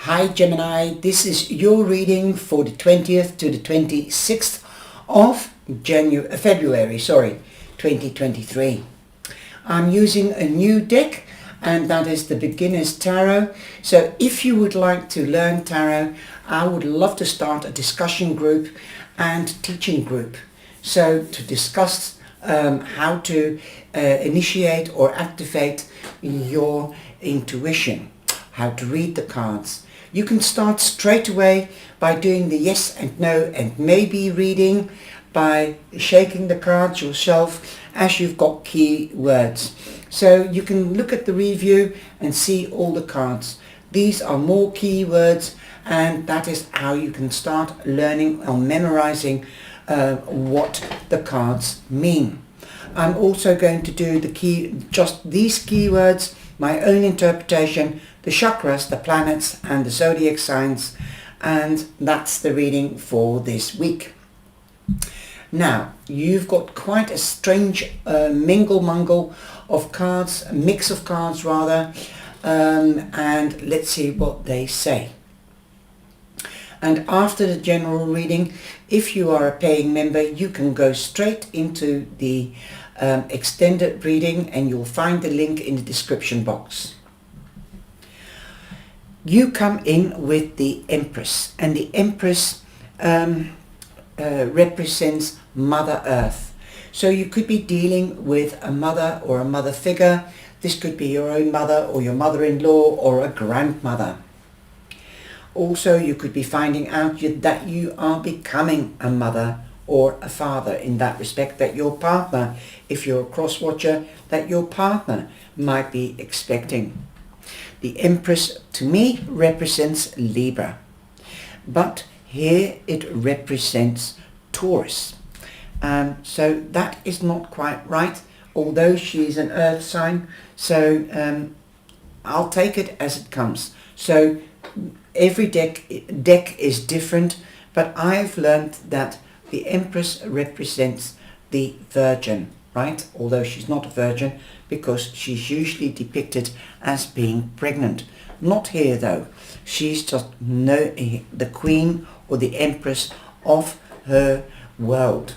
Hi Gemini, this is your reading for the 20th to the 26th of February 2023. I'm using a new deck, and that is the Beginner's Tarot. So if you would like to learn tarot, I would love to start a discussion group and teaching group. So to discuss how to initiate or activate your intuition, how to read the cards. You can start straight away by doing the yes and no and maybe reading, by shaking the cards yourself as you've got key words. So you can look at the review and see all the cards. These are more key words, and that is how you can start learning or memorizing what the cards mean. I'm also going to do just these keywords, my own interpretation, the chakras, the planets and the zodiac signs, and that's the reading for this week. Now, you've got quite a strange mingle-mungle of cards, a mix of cards rather, and let's see what they say. And after the general reading, if you are a paying member, you can go straight into the extended reading, and you'll find the link in the description box. You come in with the Empress, and the Empress represents Mother Earth. So you could be dealing with a mother or a mother figure. This could be your own mother or your mother-in-law or a grandmother. Also, you could be finding out that you are becoming a mother or a father, in that respect, that your partner, if you're a cross-watcher, that your partner might be expecting. The Empress to me represents Libra, but here it represents Taurus. So that is not quite right, although she's an earth sign, so I'll take it as it comes. So every deck is different, but I've learned that the Empress represents the Virgin, right? Although she's not a virgin, because she's usually depicted as being pregnant. Not here though. She's just the Queen or the Empress of her world.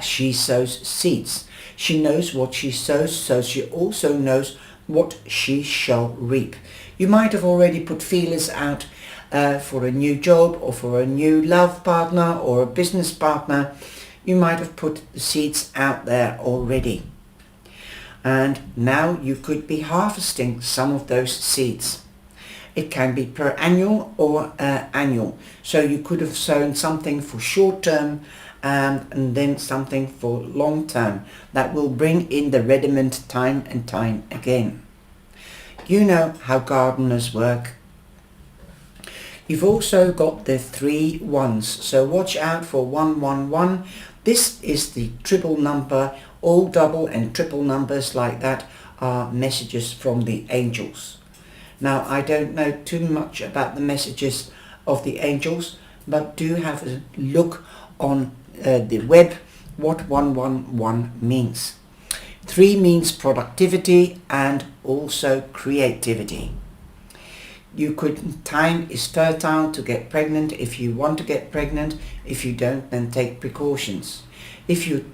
She sows seeds. She knows what she sows, so she also knows what she shall reap. You might have already put feelers out for a new job or for a new love partner or a business partner. You might have put the seeds out there already. And now you could be harvesting some of those seeds. It can be per annual or annual. So you could have sown something for short term and then something for long term that will bring in the rediment time and time again. You know how gardeners work. You've also got the 3 1s, so watch out for 111. This is the triple number. All double and triple numbers like that are messages from the angels. Now, I don't know too much about the messages of the angels, but do have a look on the web what 111 means. 3 means productivity and also creativity. Time is fertile to get pregnant if you want to get pregnant. If you don't, then take precautions. If you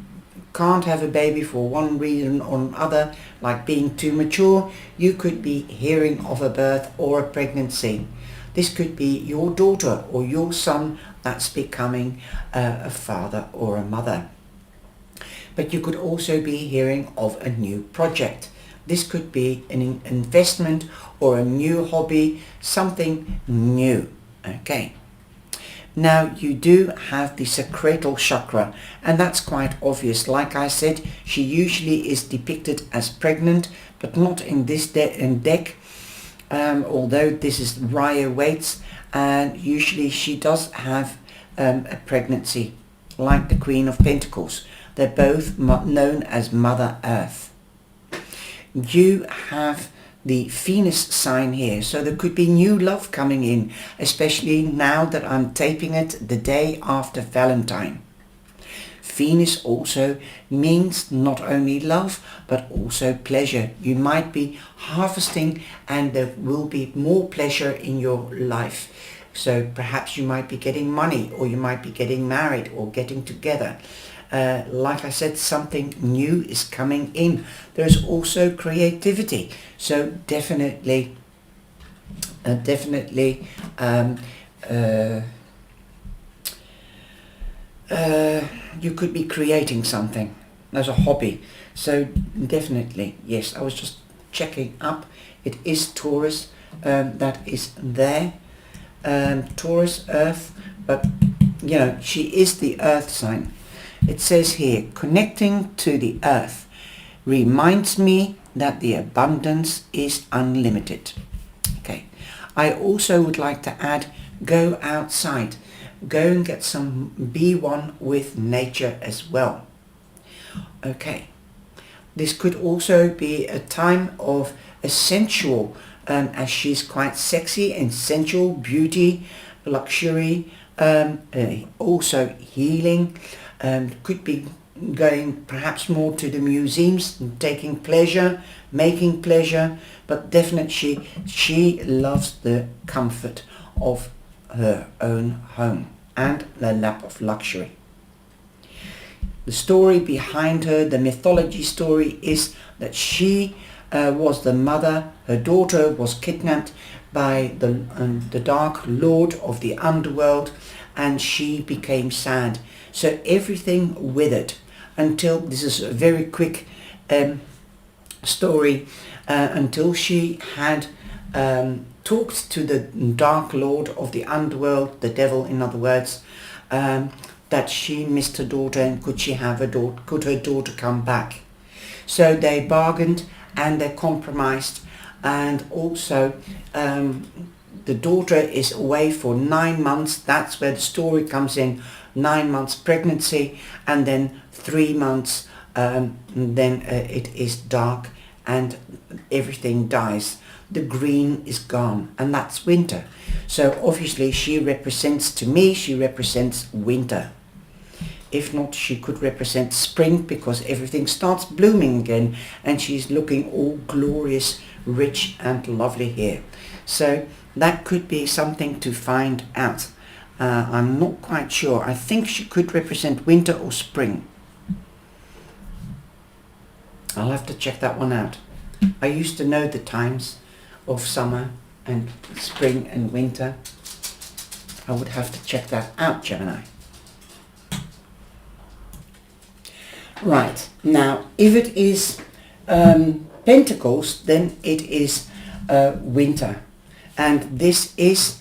can't have a baby for one reason or another, like being too mature, you could be hearing of a birth or a pregnancy. This could be your daughter or your son that's becoming a father or a mother. But you could also be hearing of a new project. This could be an investment or a new hobby, something new. Okay. Now you do have the sacral chakra, and that's quite obvious. Like I said, she usually is depicted as pregnant, but not in this deck. Although this is Rider-Waite, and usually she does have a pregnancy, like the Queen of Pentacles. They're both known as Mother Earth. You have the Venus sign here, so there could be new love coming in, especially now that I'm taping it the day after Valentine. Venus also means not only love but also pleasure. You might be harvesting and there will be more pleasure in your life. So perhaps you might be getting money, or you might be getting married or getting together. Like I said, something new is coming in. There's also creativity. So definitely you could be creating something as a hobby. So definitely, yes, I was just checking up. It is Taurus that is there. Taurus, Earth, but you know, she is the Earth sign. It says here, connecting to the Earth reminds me that the abundance is unlimited. Okay. I also would like to add, go outside. Go and get some, be one with nature as well. Okay. This could also be a time of a sensual, as she's quite sexy and sensual, beauty, luxury, also healing. Could be going perhaps more to the museums, taking pleasure, making pleasure, but definitely she loves the comfort of her own home and the lap of luxury. The story behind her, the mythology story, is that she was the mother. Her daughter was kidnapped by the Dark Lord of the underworld, and she became sad. So everything withered until, this is a very quick story, until she had talked to the Dark Lord of the underworld, the devil in other words, that she missed her daughter and could her daughter come back. So they bargained and they compromised, and also the daughter is away for 9 months. That's where the story comes in. 9 months pregnancy, and then 3 months then it is dark and everything dies. The green is gone, and that's winter. So obviously she represents, to me, she represents winter. If not, she could represent spring, because everything starts blooming again and she's looking all glorious, rich and lovely here. So that could be something to find out. I'm not quite sure. I think she could represent winter or spring. I'll have to check that one out. I used to know the times of summer and spring and winter. I would have to check that out, Gemini. Right, now if it is Pentacles, then it is winter, and this is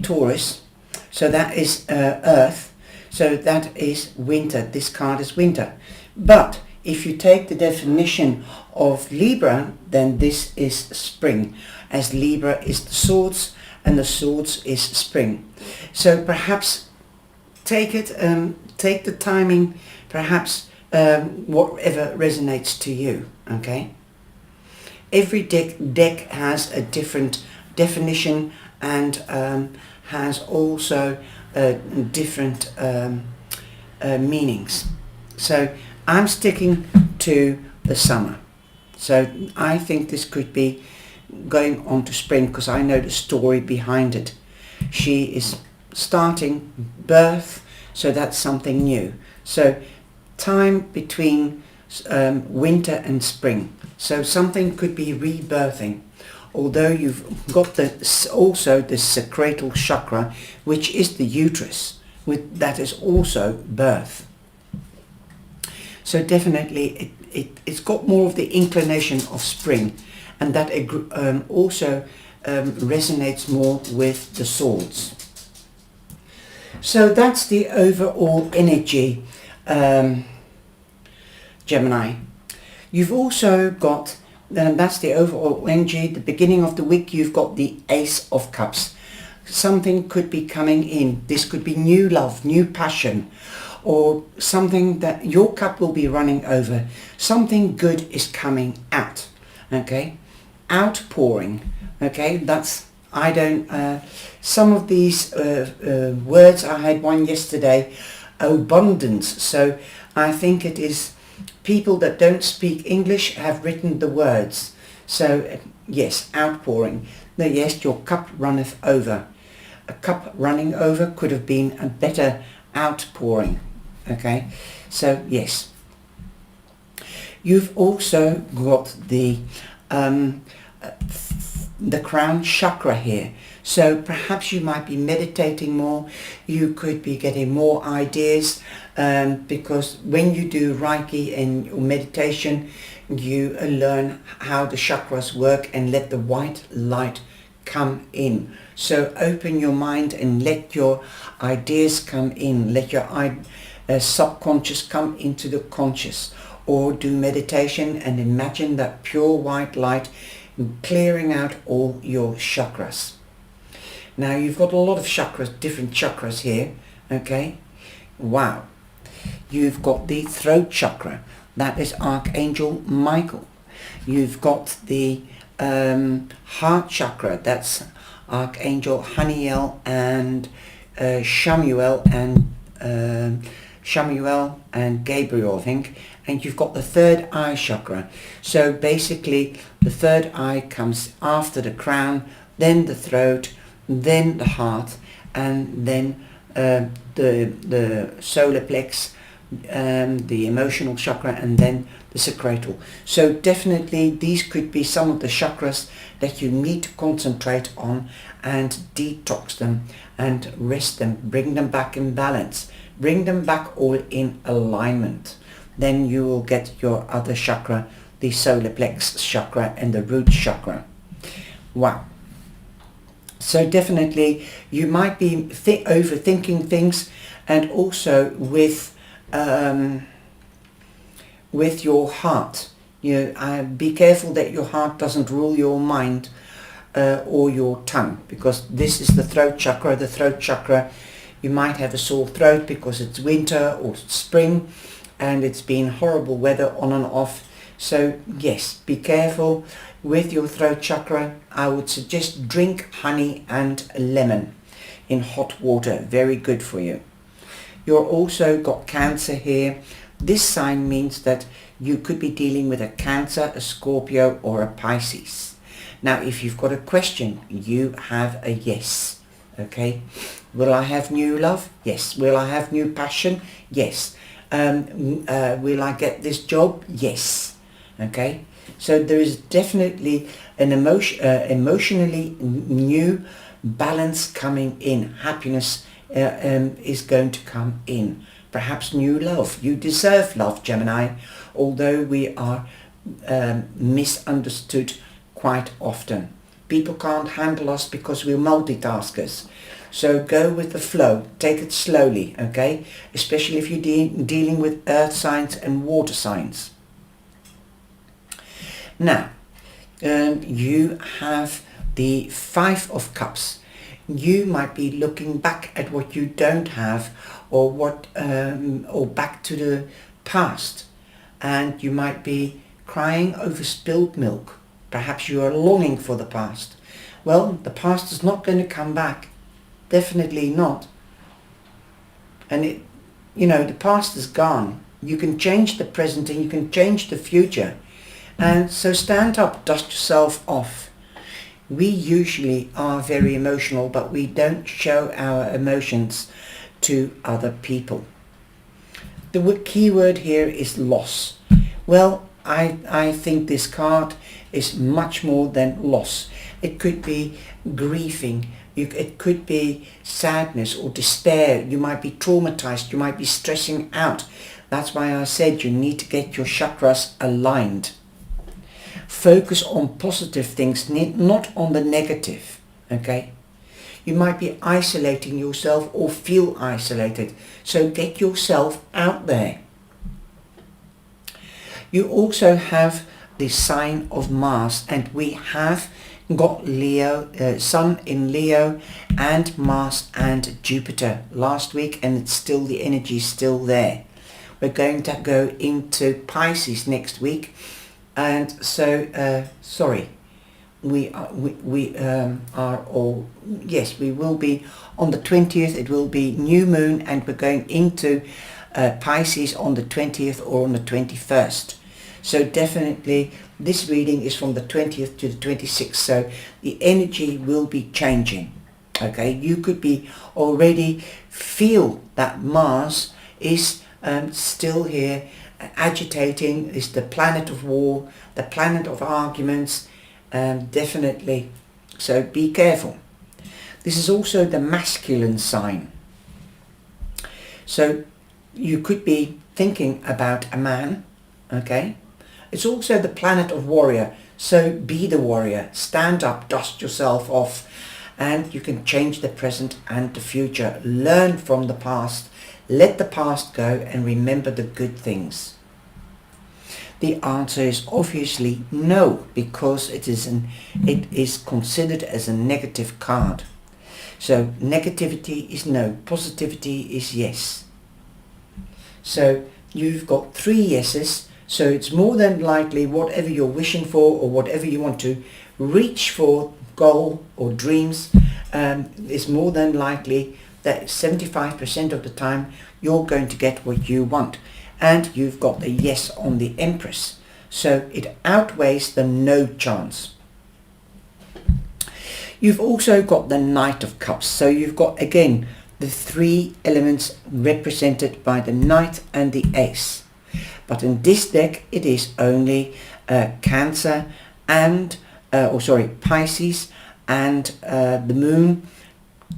Taurus, so that is Earth, so that is winter. This card is winter. But if you take the definition of Libra, then this is spring, as Libra is the swords and the swords is spring. So perhaps take it, take the timing, perhaps whatever resonates to you. Okay, every deck has a different definition and has also different meanings. So I'm sticking to the summer. So I think this could be going on to spring, because I know the story behind it. She is starting birth, so that's something new. So time between winter and spring. So something could be rebirthing. Although you've got also the sacral chakra, which is the uterus, that is also birth. So definitely it's got more of the inclination of spring, and that also resonates more with the swords. So that's the overall energy, Gemini. You've also got, and that's the overall energy, the beginning of the week, you've got the Ace of Cups. Something could be coming in. This could be new love, new passion, or something that your cup will be running over. Something good is coming out. Okay, outpouring. Okay, that's, I don't, some of these words, I had one yesterday, abundance. So I think it is people that don't speak English have written the words. So yes, outpouring. No, yes, your cup runneth over. A cup running over could have been a better outpouring. Okay, so yes. You've also got the crown chakra here. So perhaps you might be meditating more. You could be getting more ideas because when you do Reiki and meditation, you learn how the chakras work and let the white light come in. So open your mind and let your ideas come in. Let your subconscious come into the conscious. Or do meditation and imagine that pure white light clearing out all your chakras. Now you've got a lot of chakras, different chakras here, okay? Wow. You've got the throat chakra, that is Archangel Michael. You've got the heart chakra, that's Archangel Haniel and Shamuel and Gabriel, I think. And you've got the third eye chakra. So basically the third eye comes after the crown, then the throat, then the heart, and then the solar plex, the emotional chakra, and then the sacral. So definitely these could be some of the chakras that you need to concentrate on and detox them and rest them, bring them back in balance, bring them back all in alignment. Then you will get your other chakra, the solar plex chakra and the root chakra. Wow. So definitely you might be overthinking things, and also with your heart. Be careful that your heart doesn't rule your mind or your tongue, because this is the throat chakra. The throat chakra, you might have a sore throat because it's winter or spring and it's been horrible weather on and off. So yes, be careful with your throat chakra. I would suggest drink honey and lemon in hot water. Very good for you. You're also got Cancer here. This sign means that you could be dealing with a Cancer, a Scorpio or a Pisces. Now if you've got a question, you have a yes. Okay. Will I have new love? Yes. Will I have new passion? Yes. Will I get this job? Yes. Okay. So there is definitely an emotionally new balance coming in. Happiness is going to come in. Perhaps new love. You deserve love, Gemini, although we are misunderstood quite often. People can't handle us because we're multitaskers. So go with the flow. Take it slowly, okay? Especially if you're dealing with earth signs and water signs. Now, you have the Five of Cups. You might be looking back at what you don't have, or back to the past, and you might be crying over spilled milk. Perhaps you are longing for the past. Well, the past is not going to come back. Definitely not. And the past is gone. You can change the present and you can change the future. And so stand up, dust yourself off. We usually are very emotional, but we don't show our emotions to other people. The key word here is loss. Well, I think this card is much more than loss. It could be grieving. It could be sadness or despair. You might be traumatized. You might be stressing out. That's why I said you need to get your chakras aligned. Focus on positive things, not on the negative, okay? You might be isolating yourself or feel isolated. So get yourself out there. You also have the sign of Mars, and we have got Leo, Sun in Leo and Mars and Jupiter last week, and it's still, the energy is still there. We're going to go into Pisces next week, and so are all, yes, we will be on the 20th. It will be new moon, and we're going into Pisces on the 20th or on the 21st. So definitely this reading is from the 20th to the 26th, so the energy will be changing. Okay, you could be already feel that Mars is still here, agitating, is the planet of war, the planet of arguments, definitely. So be careful. This is also the masculine sign. So you could be thinking about a man, okay? It's also the planet of warrior. So be the warrior, stand up, dust yourself off, and you can change the present and the future. Learn from the past, let the past go, and remember the good things. The answer is obviously no, because it is considered as a negative card. So negativity is no, positivity is yes. So you've got 3 yeses, so it's more than likely whatever you're wishing for or whatever you want to reach for, goal or dreams, is more than likely that 75% of the time you're going to get what you want. And you've got the yes on the Empress, so it outweighs the no chance. You've also got the Knight of Cups, so you've got again the 3 elements represented by the Knight and the Ace. But in this deck it is only Cancer and Pisces and the Moon,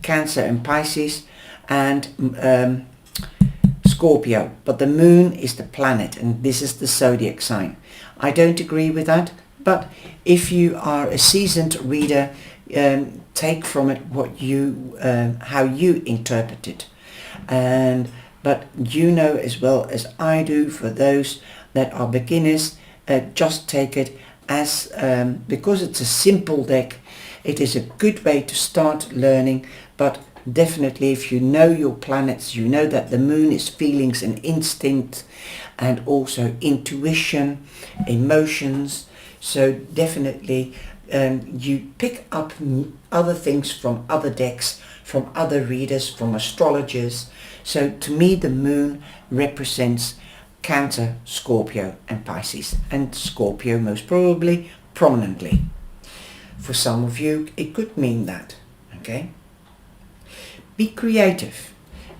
Cancer and Pisces, and Scorpio. But the Moon is the planet, and this is the zodiac sign. I don't agree with that, but if you are a seasoned reader, take from it what you how you interpret it. But you know as well as I do, for those that are beginners, just take it as because it's a simple deck, it is a good way to start learning. But definitely if you know your planets, you know that the Moon is feelings and instinct, and also intuition, emotions. So definitely you pick up other things from other decks, from other readers, from astrologers. So to me the Moon represents Cancer, Scorpio and Pisces, and Scorpio most probably prominently. For some of you it could mean that. Okay, be creative.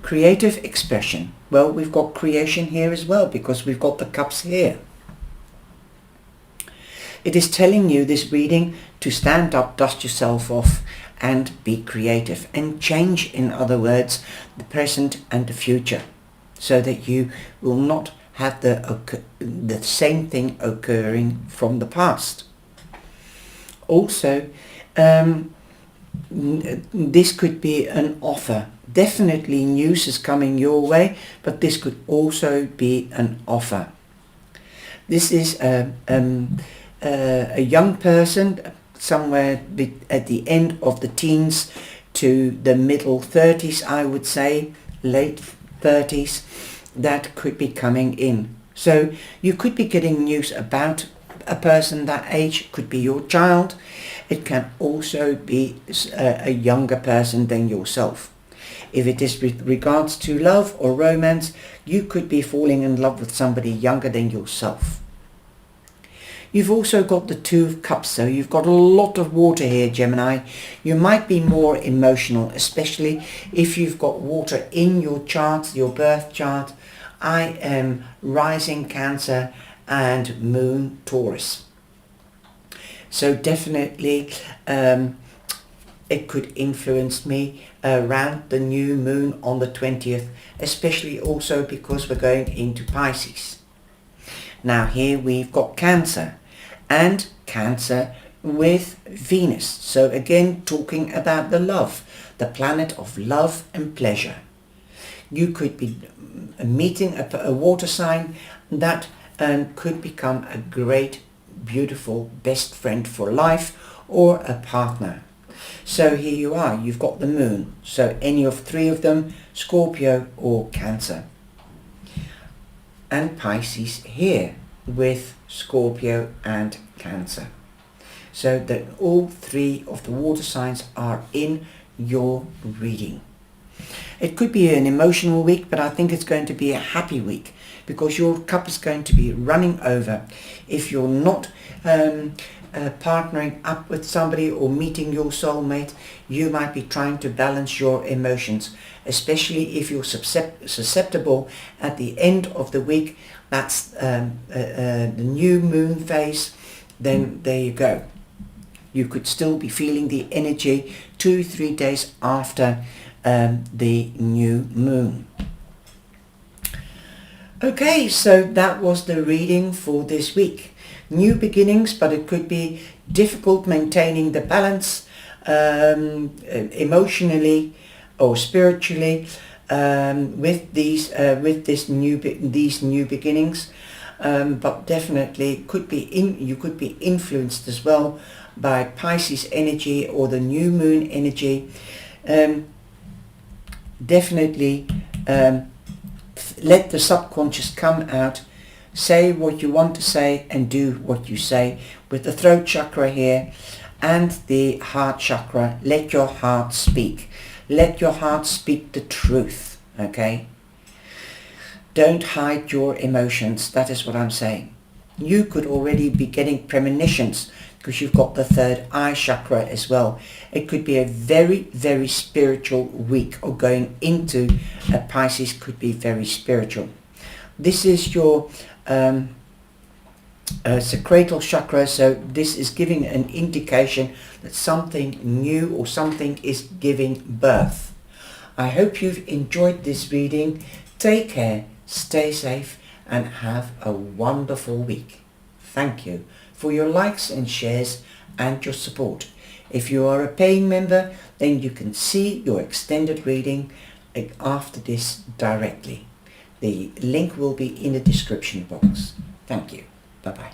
Creative expression. Well, we've got creation here as well, because we've got the cups here. It is telling you, this reading, to stand up, dust yourself off, and be creative, and change, in other words, the present and the future, so that you will not have the same thing occurring from the past. Also, this could be an offer. Definitely news is coming your way, but this could also be an offer. This is a young person, somewhere at the end of the teens to the middle 30s, I would say, late 30s, that could be coming in. So you could be getting news about a person that age. Could be your child. It can also be a younger person than yourself. If it is with regards to love or romance, you could be falling in love with somebody younger than yourself. You've also got the 2 of Cups, so you've got a lot of water here, Gemini. You might be more emotional, especially if you've got water in your chart, your birth chart. I am rising Cancer and Moon Taurus. So definitely it could influence me around the new moon on the 20th, especially also because we're going into Pisces. Now here we've got Cancer, and Cancer with Venus. So again, talking about the love, the planet of love and pleasure. You could be meeting a water sign that could become a great, beautiful best friend for life, or a partner. So here you are, you've got the Moon. So any of 3 of them, Scorpio or Cancer. And Pisces here with Scorpio and Cancer. so that all 3 of the water signs are in your reading. It could be an emotional week, but I think it's going to be a happy week because your cup is going to be running over. If you're not partnering up with somebody or meeting your soulmate, you might be trying to balance your emotions, especially if you're susceptible at the end of the week. That's the new moon phase. Then there you go. You could still be feeling the energy 2-3 days after the new moon. Okay, so that was the reading for this week. New beginnings, but it could be difficult maintaining the balance emotionally or spiritually with these new beginnings. But definitely you could be influenced as well by Pisces energy or the new moon energy. Definitely let the subconscious come out. Say what you want to say and do what you say. With the throat chakra here and the heart chakra, let your heart speak. Let your heart speak the truth, okay? Don't hide your emotions. That is what I'm saying. You could already be getting premonitions because you've got the third eye chakra as well. It could be a very, very spiritual week, or going into a Pisces could be very spiritual. This is your sacral chakra, so this is giving an indication that something new or something is giving birth. I hope you've enjoyed this reading. Take care, stay safe, and have a wonderful week. Thank you for your likes and shares and your support. If you are a paying member, then you can see your extended reading after this directly. The link will be in the description box. Thank you. Bye-bye.